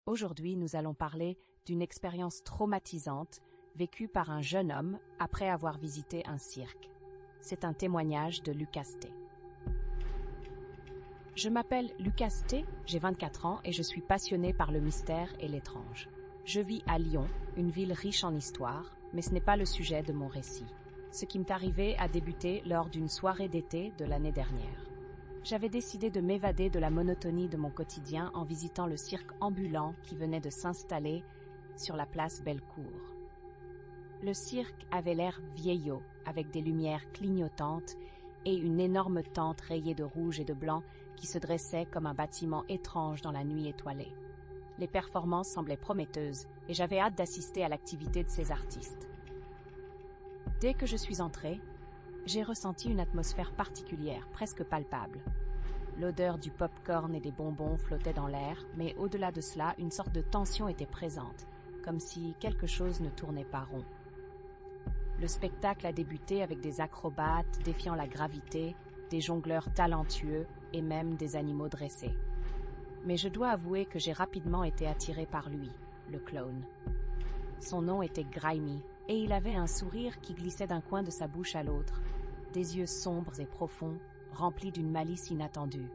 Aujourd'hui, nous allons parler d'une expérience traumatisante vécue par un jeune homme après avoir visité un cirque. C'est un témoignage de Lucas T. Je m'appelle Lucas T, j'ai 24 ans et je suis passionné par le mystère et l'étrange. Je vis à Lyon, une ville riche en histoire, mais ce n'est pas le sujet de mon récit. Ce qui m'est arrivé a débuté lors d'une soirée d'été de l'année dernière. J'avais décidé de m'évader de la monotonie de mon quotidien en visitant le cirque ambulant qui venait de s'installer sur la place Bellecour. Le cirque avait l'air vieillot, avec des lumières clignotantes et une énorme tente rayée de rouge et de blanc qui se dressait comme un bâtiment étrange dans la nuit étoilée. Les performances semblaient prometteuses et j'avais hâte d'assister à l'activité de ces artistes. Dès que je suis entrée, j'ai ressenti une atmosphère particulière, presque palpable. L'odeur du pop-corn et des bonbons flottait dans l'air, mais au-delà de cela, une sorte de tension était présente, comme si quelque chose ne tournait pas rond. Le spectacle a débuté avec des acrobates défiant la gravité, des jongleurs talentueux et même des animaux dressés. Mais je dois avouer que j'ai rapidement été attirée par lui, le clown. Son nom était Grimy, et il avait un sourire qui glissait d'un coin de sa bouche à l'autre, des yeux sombres et profonds, remplis d'une malice inattendue.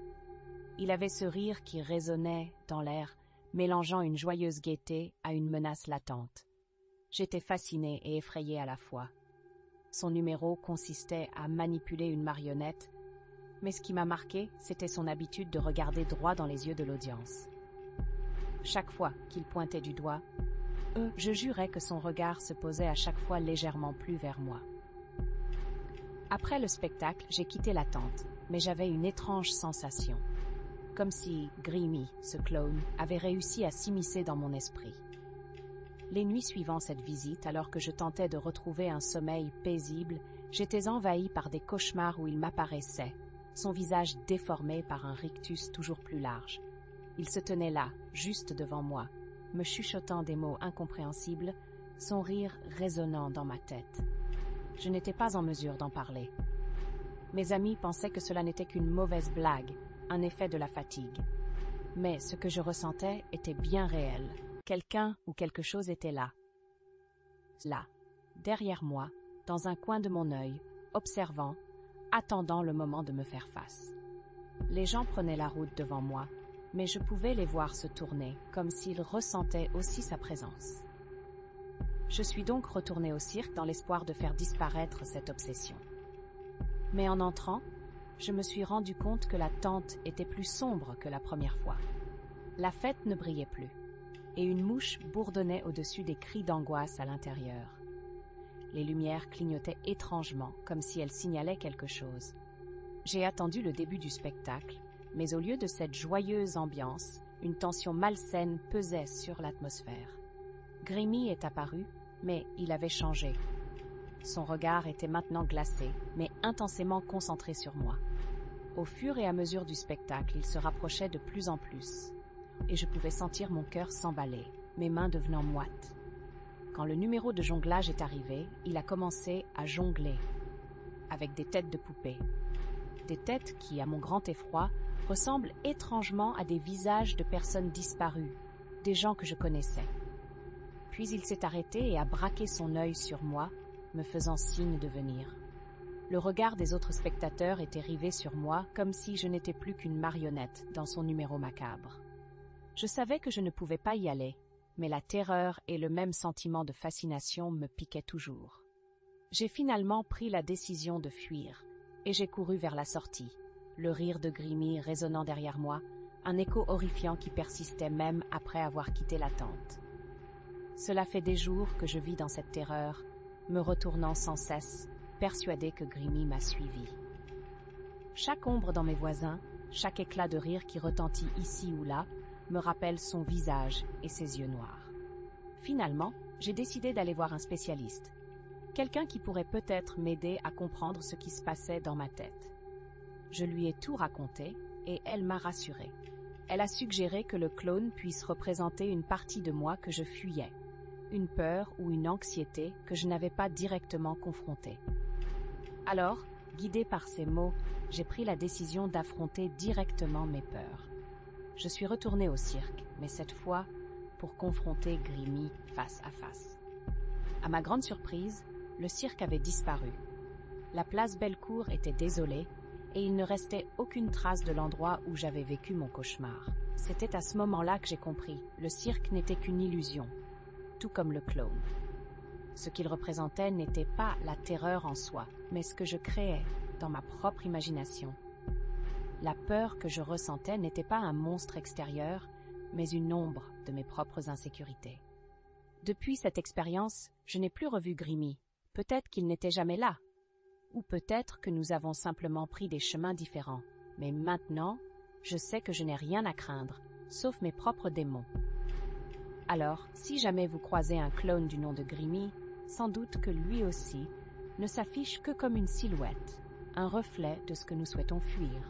Il avait ce rire qui résonnait dans l'air, mélangeant une joyeuse gaieté à une menace latente. J'étais fascinée et effrayée à la fois. Son numéro consistait à manipuler une marionnette, mais ce qui m'a marqué, c'était son habitude de regarder droit dans les yeux de l'audience. Chaque fois qu'il pointait du doigt, je jurais que son regard se posait à chaque fois légèrement plus vers moi. Après le spectacle, j'ai quitté la tente, mais j'avais une étrange sensation. Comme si Grimy, ce clown, avait réussi à s'immiscer dans mon esprit. Les nuits suivant cette visite, alors que je tentais de retrouver un sommeil paisible, j'étais envahie par des cauchemars où il m'apparaissait, son visage déformé par un rictus toujours plus large. Il se tenait là, juste devant moi, me chuchotant des mots incompréhensibles, son rire résonnant dans ma tête. Je n'étais pas en mesure d'en parler. Mes amis pensaient que cela n'était qu'une mauvaise blague, un effet de la fatigue. Mais ce que je ressentais était bien réel. Quelqu'un ou quelque chose était là. Là, derrière moi, dans un coin de mon œil, observant, attendant le moment de me faire face. Les gens prenaient la route devant moi, mais je pouvais les voir se tourner, comme s'ils ressentaient aussi sa présence. Je suis donc retournée au cirque dans l'espoir de faire disparaître cette obsession. Mais en entrant, je me suis rendu compte que la tente était plus sombre que la première fois. La fête ne brillait plus, et une mouche bourdonnait au-dessus des cris d'angoisse à l'intérieur. Les lumières clignotaient étrangement, comme si elles signalaient quelque chose. J'ai attendu le début du spectacle, mais au lieu de cette joyeuse ambiance, une tension malsaine pesait sur l'atmosphère. Grimy est apparu, mais il avait changé. Son regard était maintenant glacé, mais intensément concentré sur moi. Au fur et à mesure du spectacle, il se rapprochait de plus en plus, et je pouvais sentir mon cœur s'emballer, mes mains devenant moites. Quand le numéro de jonglage est arrivé, il a commencé à jongler, avec des têtes de poupées. Des têtes qui, à mon grand effroi, ressemblent étrangement à des visages de personnes disparues, des gens que je connaissais. Puis il s'est arrêté et a braqué son œil sur moi, me faisant signe de venir. Le regard des autres spectateurs était rivé sur moi, comme si je n'étais plus qu'une marionnette dans son numéro macabre. Je savais que je ne pouvais pas y aller, mais la terreur et le même sentiment de fascination me piquaient toujours. J'ai finalement pris la décision de fuir, et j'ai couru vers la sortie, le rire de Grimy résonnant derrière moi, un écho horrifiant qui persistait même après avoir quitté la tente. Cela fait des jours que je vis dans cette terreur, me retournant sans cesse, persuadée que Grimy m'a suivi. Chaque ombre dans mes voisins, chaque éclat de rire qui retentit ici ou là, me rappelle son visage et ses yeux noirs. Finalement, j'ai décidé d'aller voir un spécialiste, quelqu'un qui pourrait peut-être m'aider à comprendre ce qui se passait dans ma tête. Je lui ai tout raconté et elle m'a rassurée. Elle a suggéré que le clown puisse représenter une partie de moi que je fuyais, une peur ou une anxiété que je n'avais pas directement confrontée. Alors, guidée par ces mots, j'ai pris la décision d'affronter directement mes peurs. Je suis retournée au cirque, mais cette fois, pour confronter Grimmy face à face. À ma grande surprise, le cirque avait disparu. La place Bellecour était désolée et il ne restait aucune trace de l'endroit où j'avais vécu mon cauchemar. C'était à ce moment-là que j'ai compris, le cirque n'était qu'une illusion, tout comme le clown. Ce qu'il représentait n'était pas la terreur en soi, mais ce que je créais dans ma propre imagination. La peur que je ressentais n'était pas un monstre extérieur, mais une ombre de mes propres insécurités. Depuis cette expérience, je n'ai plus revu Grimmy. Peut-être qu'il n'était jamais là. Ou peut-être que nous avons simplement pris des chemins différents. Mais maintenant, je sais que je n'ai rien à craindre, sauf mes propres démons. Alors, si jamais vous croisez un clone du nom de Grimmy, sans doute que lui aussi ne s'affiche que comme une silhouette, un reflet de ce que nous souhaitons fuir.